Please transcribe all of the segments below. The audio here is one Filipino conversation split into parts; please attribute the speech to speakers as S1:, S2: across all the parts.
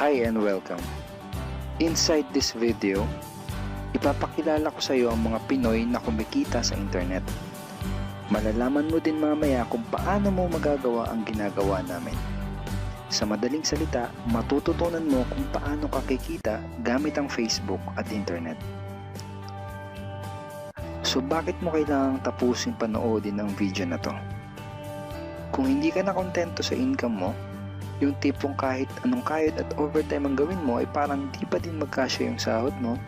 S1: Hi and welcome. Inside this video, ipapakilala ko sa iyo ang mga Pinoy na kumikita sa internet. Malalaman mo din mamaya kung paano mo magagawa ang ginagawa namin. Sa madaling salita, matututunan mo kung paano ka kikita gamit ang Facebook at internet. So bakit mo kailangang tapusin panoodin ang video na to? Kung hindi ka na kontento sa income mo, yung tipong kahit anong kayod at overtime ang gawin mo ay parang di pa din magkasya yung sahod mo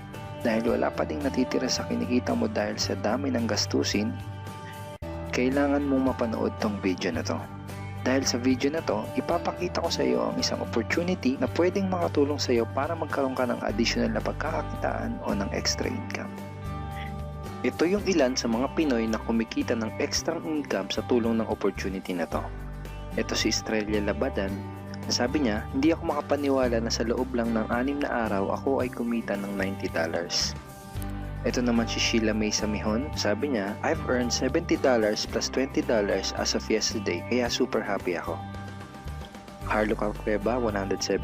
S1: dahil wala pa ding natitira sa kinikita mo dahil sa dami ng gastusin, kailangan mong mapanood tong video na to. Dahil sa video na to, ipapakita ko sa iyo ang isang opportunity na pwedeng makatulong sa iyo para magkaroon ka ng additional na pagkakakitaan o ng extra income. Ito yung ilan sa mga Pinoy na kumikita ng extra income sa tulong ng opportunity na to. Ito si Estrella Labadan. Sabi niya, hindi ako makapaniwala na sa loob lang ng 6 na araw ako ay kumita ng $90. Ito naman si Sheila May Samihon. Sabi niya, I've earned $70 plus $20 as of yesterday, kaya super happy ako. Harlo Calcueba, $170.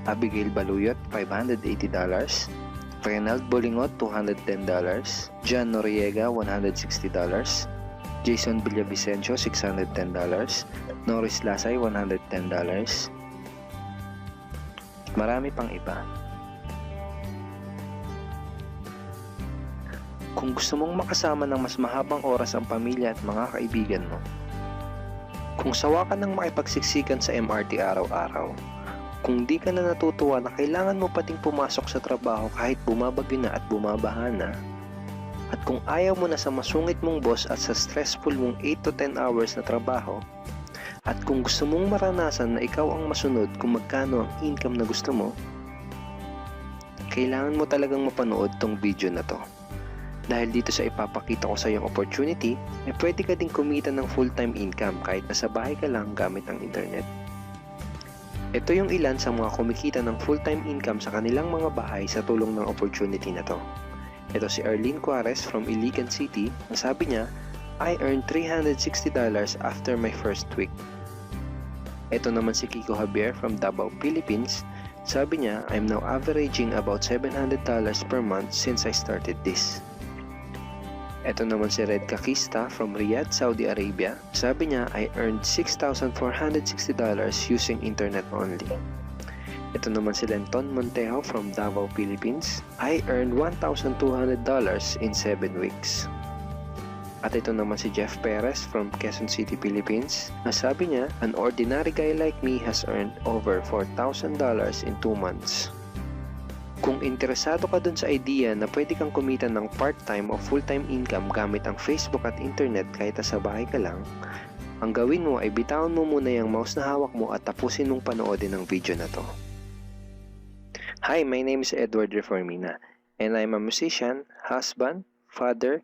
S1: Abigail Baluyot, $580. Renald Bolingot, $210. John Noriega, $160. Jason Villavicencio, $610. Norris Lasay, $110. Marami pang iba. Kung gusto mong makasama ng mas mahabang oras ang pamilya at mga kaibigan mo, kung sawa ka ng makipagsiksikan sa MRT araw-araw, kung di ka na natutuwa na kailangan mo pating pumasok sa trabaho kahit bumabagyo na at bumabaha na, at kung ayaw mo na sa masungit mong boss at sa stressful mong 8 to 10 hours na trabaho, at kung gusto mong maranasan na ikaw ang masunod kung magkano ang income na gusto mo, kailangan mo talagang mapanood tong video na to. Dahil dito sa ipapakita ko sa iyong opportunity, ay pwede ka ding kumita ng full-time income kahit nasa bahay ka lang gamit ang internet. Ito yung ilan sa mga kumikita ng full-time income sa kanilang mga bahay sa tulong ng opportunity na to. Ito si Arlene Cuarez from Iligan City. Ang sabi niya, I earned $360 after my first week. Ito naman si Kiko Javier from Davao, Philippines. Sabi niya, I'm now averaging about $700 per month since I started this. Ito naman si Red Kakista from Riyadh, Saudi Arabia. Sabi niya, I earned $6,460 using internet only. Ito naman si Lenton Montejo from Davao, Philippines. I earned $1,200 in 7 weeks. At ito naman si Jeff Perez from Quezon City, Philippines. Sabi niya, an ordinary guy like me has earned over $4,000 in 2 months. Kung interesado ka dun sa idea na pwede kang kumita ng part-time o full-time income gamit ang Facebook at internet kahit sa bahay ka lang, ang gawin mo ay bitawan mo muna yung mouse na hawak mo at tapusin mong panoodin ang video na to. Hi, my name is Edward Reformina, and I'm a musician, husband, father,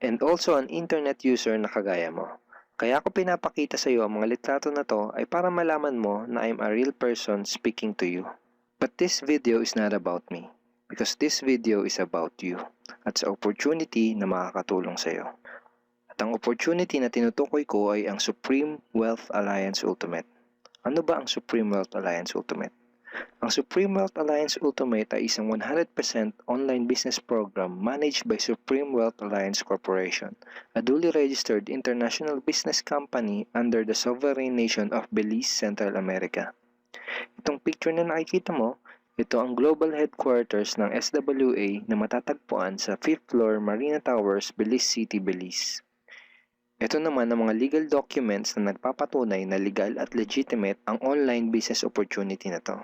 S1: and also an internet user na kagaya mo. Kaya ako pinapakita sa iyo ang mga litrato na to ay para malaman mo na I'm a real person speaking to you. But this video is not about me, because this video is about you at sa opportunity na makakatulong sa iyo. At ang opportunity na tinutukoy ko ay ang Supreme Wealth Alliance Ultimate. Ano ba ang Supreme Wealth Alliance Ultimate? Ang Supreme Wealth Alliance Ultimate ay isang 100% online business program managed by Supreme Wealth Alliance Corporation, a duly registered international business company under the sovereign nation of Belize, Central America. Itong picture na nakikita mo, ito ang global headquarters ng SWA na matatagpuan sa 5th floor Marina Towers, Belize City, Belize. Ito naman ang mga legal documents na nagpapatunay na legal at legitimate ang online business opportunity na to.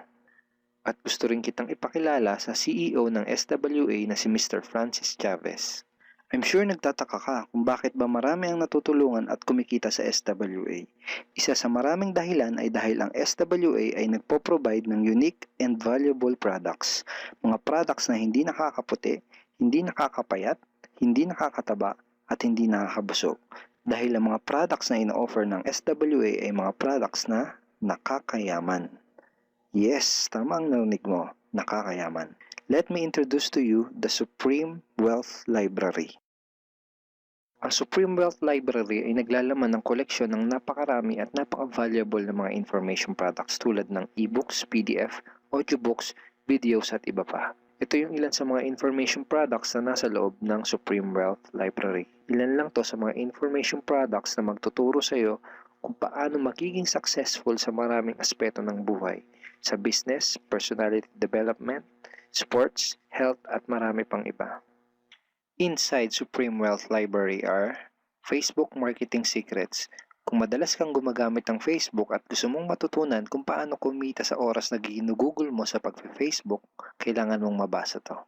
S1: At gusto rin kitang ipakilala sa CEO ng SWA na si Mr. Francis Chavez. I'm sure nagtataka ka kung bakit ba marami ang natutulungan at kumikita sa SWA. Isa sa maraming dahilan ay dahil ang SWA ay nagpo-provide ng unique and valuable products. Mga products na hindi nakakaputi, hindi nakakapayat, hindi nakakataba, at hindi nakakabusog. Dahil ang mga products na ino-offer ng SWA ay mga products na nakakayaman. Yes, tama ang narinig mo, nakakayaman. Let me introduce to you the Supreme Wealth Library. Ang Supreme Wealth Library ay naglalaman ng koleksyon ng napakarami at napaka-valuable na mga information products tulad ng e-books, PDF, audiobooks, videos at iba pa. Ito yung ilan sa mga information products na nasa loob ng Supreme Wealth Library. Ilan lang to sa mga information products na magtuturo sa iyo kung paano magiging successful sa maraming aspeto ng buhay, sa business, personality development, sports, health at marami pang iba. Inside Supreme Wealth Library are Facebook Marketing Secrets. Kung madalas kang gumagamit ng Facebook at gusto mong matutunan kung paano kumita sa oras na ginugugol mo sa pag-Facebook, kailangan mong mabasa to.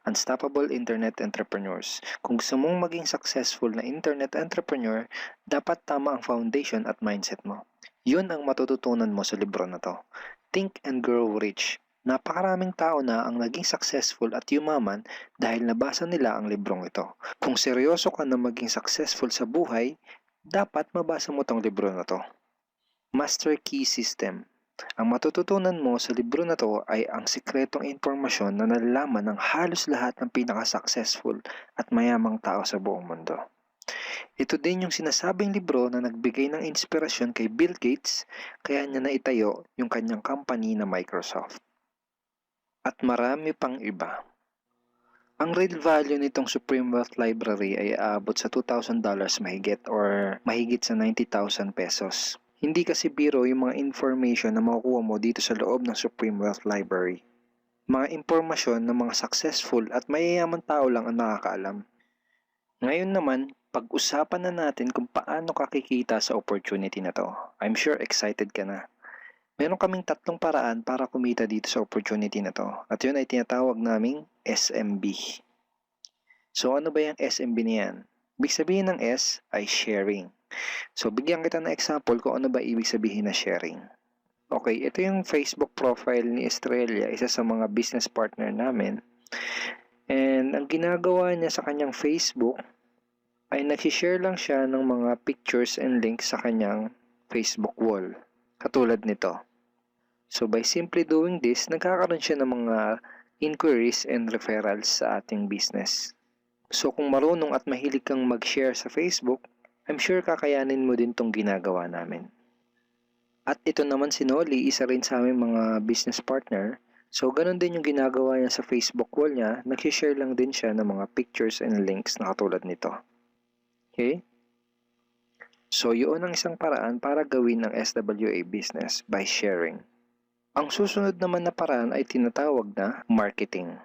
S1: Unstoppable Internet Entrepreneurs. Kung gusto mong maging successful na internet entrepreneur, dapat tama ang foundation at mindset mo. Yun ang matututunan mo sa libro na to. Think and Grow Rich. Napakaraming tao na ang naging successful at yumaman dahil nabasa nila ang librong ito. Kung seryoso ka na maging successful sa buhay, dapat mabasa mo tong libro na to. Master Key System. Ang matututunan mo sa libro na to ay ang sikretong impormasyon na nalalaman ng halos lahat ng pinaka-successful at mayamang tao sa buong mundo. Ito din yung sinasabing libro na nagbigay ng inspirasyon kay Bill Gates kaya niya naitayo yung kanyang company na Microsoft. At marami pang iba. Ang real value nitong Supreme Wealth Library ay aabot sa $2,000 mahigit or mahigit sa 90,000 pesos. Hindi kasi biro yung mga information na makukuha mo dito sa loob ng Supreme Wealth Library. Mga impormasyon ng mga successful at mayayaman tao lang ang nakakaalam. Ngayon naman, pag-usapan na natin kung paano ka kikita sa opportunity na to. I'm sure excited ka na. Meron kaming 3 paraan para kumita dito sa opportunity na to. At yun ay tinatawag naming SMB. So ano ba yung SMB na yan? Ibig sabihin ng S ay sharing. So bigyan kita ng example kung ano ba ibig sabihin na sharing. Okay, ito yung Facebook profile ni Estrella, isa sa mga business partner namin. And ang ginagawa niya sa kanyang Facebook ay nag-share lang siya ng mga pictures and links sa kanyang Facebook wall. Katulad nito. So by simply doing this, nagkakaroon siya ng mga inquiries and referrals sa ating business. So kung marunong at mahilig kang mag-share sa Facebook, I'm sure kakayanin mo din tong ginagawa namin. At ito naman si Nolly, isa rin sa aming mga business partner. So ganun din yung ginagawa niya sa Facebook wall niya, nag-share lang din siya ng mga pictures and links na katulad nito. Okay? So, yun ang isang paraan para gawin ng SWA business by sharing. Ang susunod naman na paraan ay tinatawag na marketing.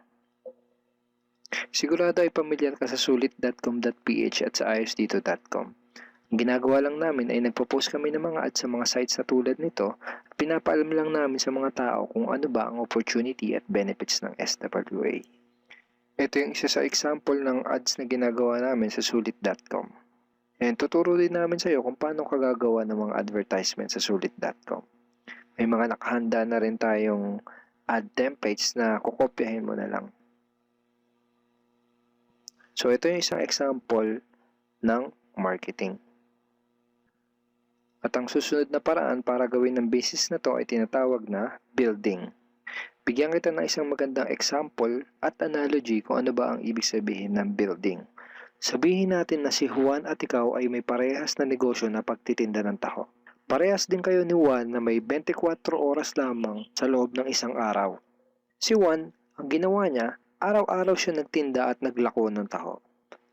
S1: Sigurado ay pamilyar ka sa sulit.com.ph at sa ayosdito.com. Ang ginagawa lang namin ay nagpo-post kami ng mga ads sa mga sites na tulad nito at pinapaalam lang namin sa mga tao kung ano ba ang opportunity at benefits ng SWA. Ito yung isa sa example ng ads na ginagawa namin sa sulit.com. And tuturo din namin sa iyo kung paano ka gagawa ng mga advertisement sa sulit.com. May mga nakahanda na rin tayong ad templates na kukopyahin mo na lang. So ito yung isang example ng marketing. At ang susunod na paraan para gawin ng business na to ay tinatawag na building. Bigyan kita ng isang magandang example at analogy kung ano ba ang ibig sabihin ng building. Sabihin natin na si Juan at ikaw ay may parehas na negosyo na pagtitinda ng taho. Parehas din kayo ni Juan na may 24 oras lamang sa loob ng isang araw. Si Juan, ang ginawa niya, araw-araw siya nagtinda at naglako ng taho.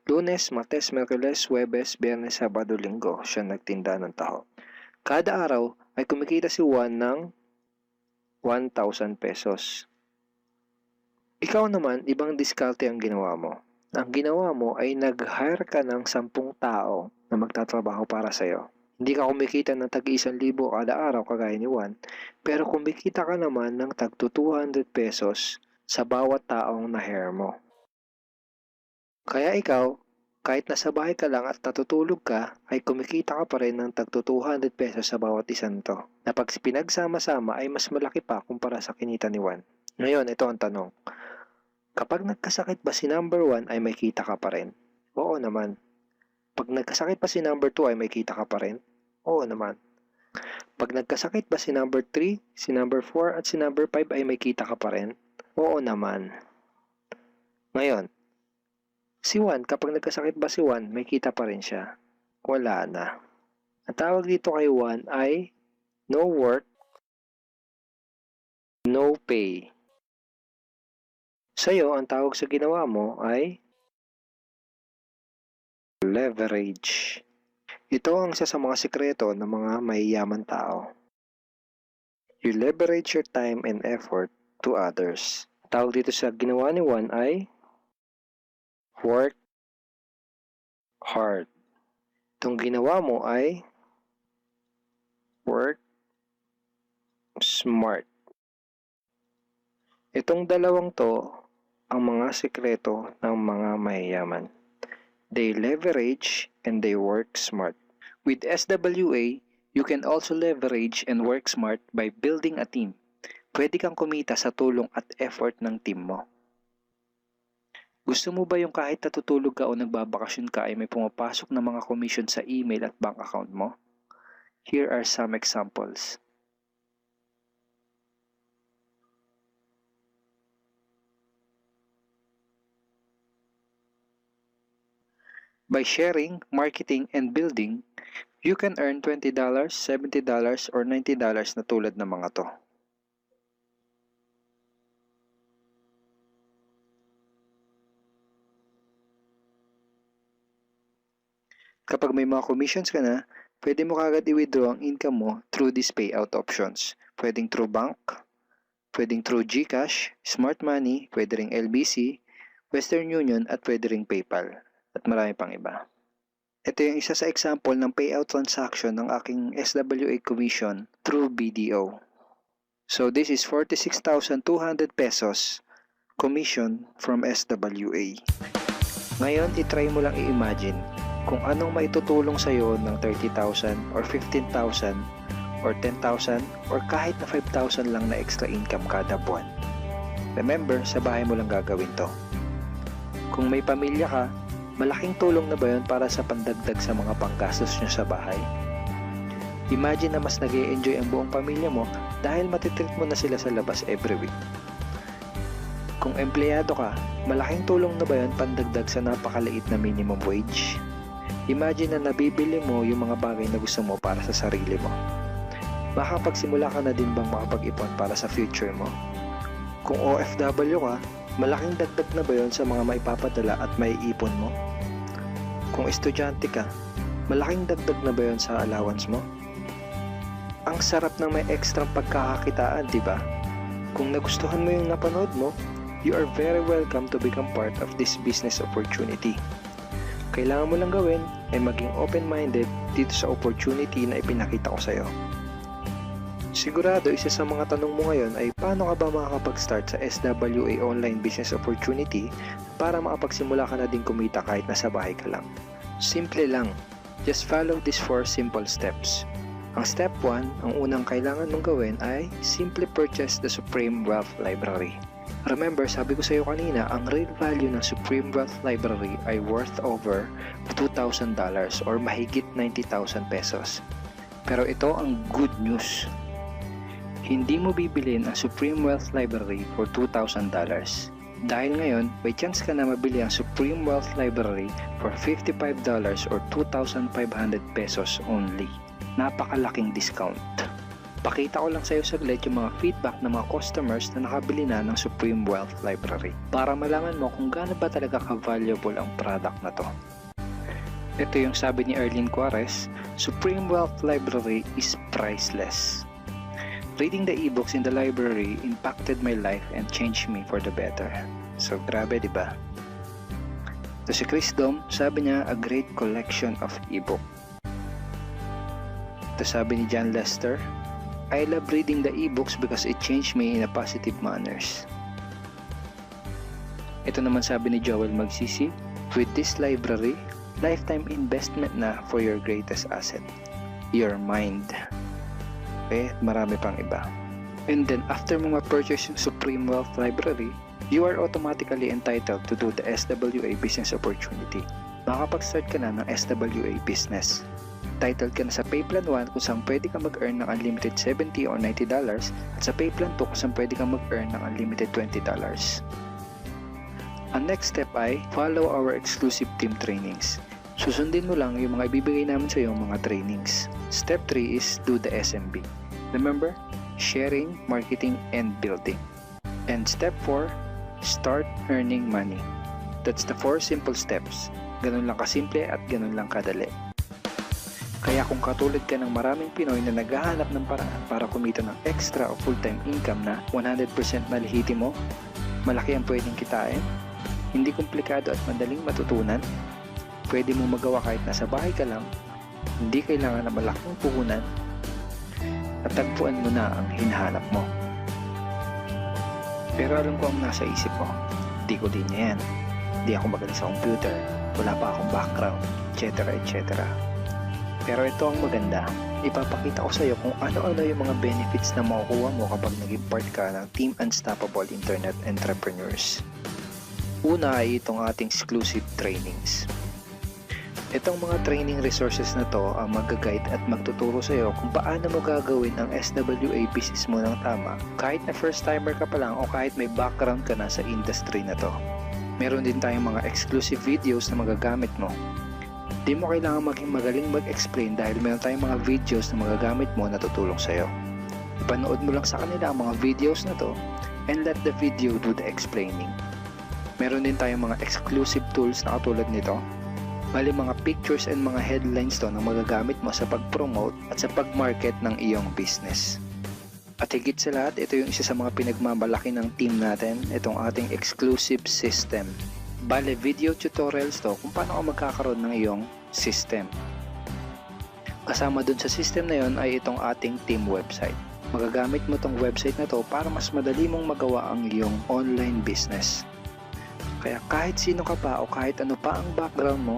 S1: Lunes, Martes, Miyerkules, Huwebes, Biyernes, Sabado, Linggo siya nagtinda ng taho. Kada araw ay kumikita si Juan ng 1,000 pesos. Ikaw naman, ibang diskarte ang ginawa mo. Ang ginawa mo ay nag-hire ka ng 10 tao na magtatrabaho para sa'yo. Hindi ka kumikita ng tag-1,000 kada araw kagaya ni Juan, pero kumikita ka naman ng tag 200 pesos sa bawat taong na-hire mo. Kaya ikaw, kahit nasa bahay ka lang at natutulog ka, ay kumikita ka pa rin ng tag 200 pesos sa bawat isang to, na pag pinagsama-sama ay mas malaki pa kumpara sa kinita ni Juan. Ngayon, ito ang tanong. Kapag nagkasakit ba si number 1 ay may kita ka pa rin? Oo naman. Pag nagkasakit pa si number 2 ay may kita ka pa rin? Oo naman. Pag nagkasakit ba si number 3, si number 4 at si number 5 ay may kita ka pa rin? Oo naman. Ngayon, Si Juan, kapag nagkasakit ba si Juan, may kita pa rin siya? Wala na. Ang tawag dito kay Juan ay no work, no pay. Sa'yo, ang tawag sa ginawa mo ay leverage. Ito ang isa sa mga sikreto ng mga mayayaman tao. You leverage your time and effort to others. Tawag dito sa ginawa ni Juan ay work hard. Itong ginawa mo ay work smart. Itong dalawang to ang mga sikreto ng mga mayayaman. They leverage and they work smart. With SWA, you can also leverage and work smart by building a team. Pwede kang kumita sa tulong at effort ng team mo. Gusto mo ba yung kahit natutulog ka o nagbabakasyon ka ay may pumapasok na mga commission sa email at bank account mo? Here are some examples. By sharing, marketing, and building, you can earn $20, $70, or $90 na tulad ng mga to. Kapag may mga commissions ka na, pwede mo kagad i-withdraw ang income mo through these payout options. Pwedeng through bank, pwedeng through GCash, Smart Money, pwede ring LBC, Western Union, at pwede ring PayPal. At marami pang iba. Ito yung isa sa example ng payout transaction ng aking SWA commission through BDO. So this is 46,200 pesos commission from SWA. Ngayon, itry mo lang i-imagine kung anong maitutulong sa'yo ng 30,000 or 15,000 or 10,000 or kahit na 5,000 lang na extra income kada buwan. Remember, sa bahay mo lang gagawin to. Kung may pamilya ka, malaking tulong na ba yun para sa pandagdag sa mga panggastos nyo sa bahay? Imagine na mas nag-e-enjoy ang buong pamilya mo dahil matitreat mo na sila sa labas every week. Kung empleyado ka, malaking tulong na ba yun pandagdag sa napakaliit na minimum wage? Imagine na nabibili mo yung mga bagay na gusto mo para sa sarili mo. Makapagsimula ka na din bang makapag-ipon para sa future mo? Kung OFW ka, malaking dagdag na ba yun sa mga maipapadala at maiipon mo? Kung estudyante ka, malaking dagdag na ba yun sa allowance mo? Ang sarap ng may extra pagkakakitaan, di ba? Kung nagustuhan mo yung napanood mo, you are very welcome to become part of this business opportunity. Kailangan mo lang gawin ay maging open-minded dito sa opportunity na ipinakita ko sa'yo. Sigurado, isa sa mga tanong mo ngayon ay paano ka ba makakapag-start sa SWA online business opportunity para makapagsimula ka na din kumita kahit nasa bahay ka lang. Simple lang. Just follow these 4 simple steps. Ang step 1, ang unang kailangan mong gawin ay simply purchase the Supreme Wealth Library. Remember, sabi ko sa iyo kanina, ang real value ng Supreme Wealth Library ay worth over $2,000 or mahigit 90,000 pesos. Pero ito ang good news. Hindi mo bibilin ang Supreme Wealth Library for $2,000. Dahil ngayon, may chance ka na mabili ang Supreme Wealth Library for $55 or 2,500 pesos only. Napakalaking discount. Pakita ko lang sa iyo saglit yung mga feedback ng mga customers na nakabili na ng Supreme Wealth Library para malaman mo kung gaano ba talaga ka-valuable ang product na to. Ito yung sabi ni Erlene Juarez, Supreme Wealth Library is priceless. Reading the ebooks in the library impacted my life and changed me for the better. So grabe, di ba? Ito si Chris Dom, sabi niya, a great collection of ebook. Ito sabi ni John Lester, I love reading the ebooks because it changed me in a positive manners. Ito naman sabi ni Joel Magsisi, with this library, lifetime investment na for your greatest asset, your mind. Okay, marami pang iba. And then after mo ma-purchase yung Supreme Wealth Library, you are automatically entitled to do the SWA business opportunity. Makakapag-start ka na ng SWA business. Titled ka na sa Payplan 1 kung saan pwede ka mag-earn ng unlimited $70 or $90 at sa Payplan 2 kung saan pwede ka mag-earn ng unlimited $20.
S2: Ang next step ay follow our exclusive team trainings. Susundin mo lang yung mga ibibigay namin sa iyo mga trainings. Step 3 is do the SMB. Remember, sharing, marketing, and building. And step 4, start earning money. That's the 4 simple steps. Ganun lang kasimple at ganun lang kadali. Kaya kung katulad ka ng maraming Pinoy na naghahanap ng paraan para kumita ng extra o full-time income na 100% malihitimo, malaki ang pwedeng kitain, hindi komplikado at madaling matutunan, pwede mo magawa kahit nasa bahay ka lang, hindi kailangan na malaking puhunan, at tagpuan mo na ang hinahanap mo. Pero alam ko ang nasa isip mo, di ko din yan, di ako magaling sa computer, wala pa akong background, etc. etc. Pero ito ang maganda, ipapakita ko sa iyo kung ano-ano yung mga benefits na makukuha mo kapag naging part ka ng Team Unstoppable Internet Entrepreneurs. Una ay itong ating exclusive trainings. Itong mga training resources na to ang mag-guide at magtuturo sa iyo kung paano mo gagawin ang SWA business mo ng tama kahit na first timer ka pa lang o kahit may background ka na sa industry na to. Meron din tayong mga exclusive videos na magagamit mo. Di mo kailangan maging magaling mag-explain dahil meron tayong mga videos na magagamit mo na tutulong sa iyo. Ipanood mo lang sa kanila ang mga videos na to and let the video do the explaining. Meron din tayong mga exclusive tools na katulad nito. Bali mga pictures and mga headlines to na magagamit mo sa pag-promote at sa pag-market ng iyong business. At higit sa lahat, ito yung isa sa mga pinagmamalaki ng team natin, itong ating exclusive system. Bale, video tutorials to kung paano ka magkakaroon ng iyong system. Kasama dun sa system na yon ay itong ating team website. Magagamit mo tong website na to para mas madali mong magawa ang iyong online business. Kaya kahit sino ka pa o kahit ano pa ang background mo,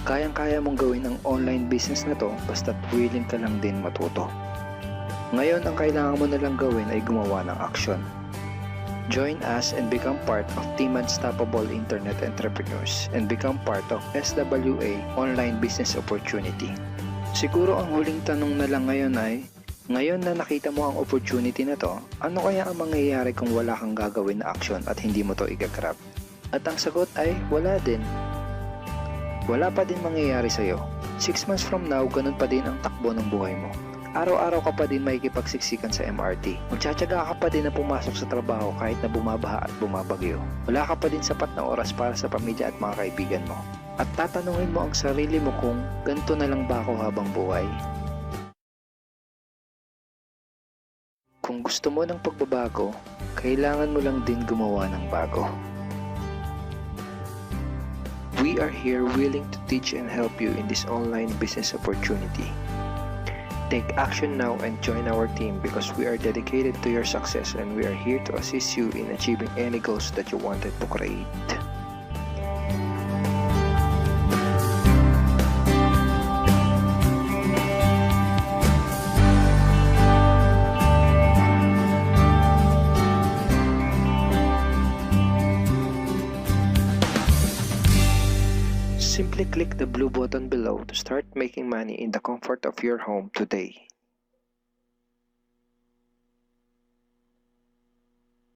S2: kayang-kaya mong gawin ang online business na to basta't willing ka lang din matuto. Ngayon, ang kailangan mo na lang gawin ay gumawa ng action. Join us and become part of Team Unstoppable Internet Entrepreneurs and become part of SWA Online Business Opportunity. Siguro ang huling tanong na lang ngayon ay, ngayon na nakita mo ang opportunity na to, ano kaya ang mangyayari kung wala kang gagawin na action at hindi mo to igagrab? At ang sagot ay, wala din. Wala pa din mangyayari sa'yo. 6 months from now, ganun pa din ang takbo ng buhay mo. Araw-araw ka pa din makikipagsiksikan sa MRT. Magtsatsaga ka pa din na pumasok sa trabaho kahit na bumabaha at bumabagyo. Wala ka pa din sapat na oras para sa pamilya at mga kaibigan mo. At tatanungin mo ang sarili mo kung ganito na lang ba ako habang buhay? Kung gusto mo ng pagbabago, kailangan mo lang din gumawa ng bago. We are here willing to teach and help you in this online business opportunity. Take action now and join our team because we are dedicated to your success and we are here to assist you in achieving any goals that you wanted to create. Simply click the blue button below to start making money in the comfort of your home today.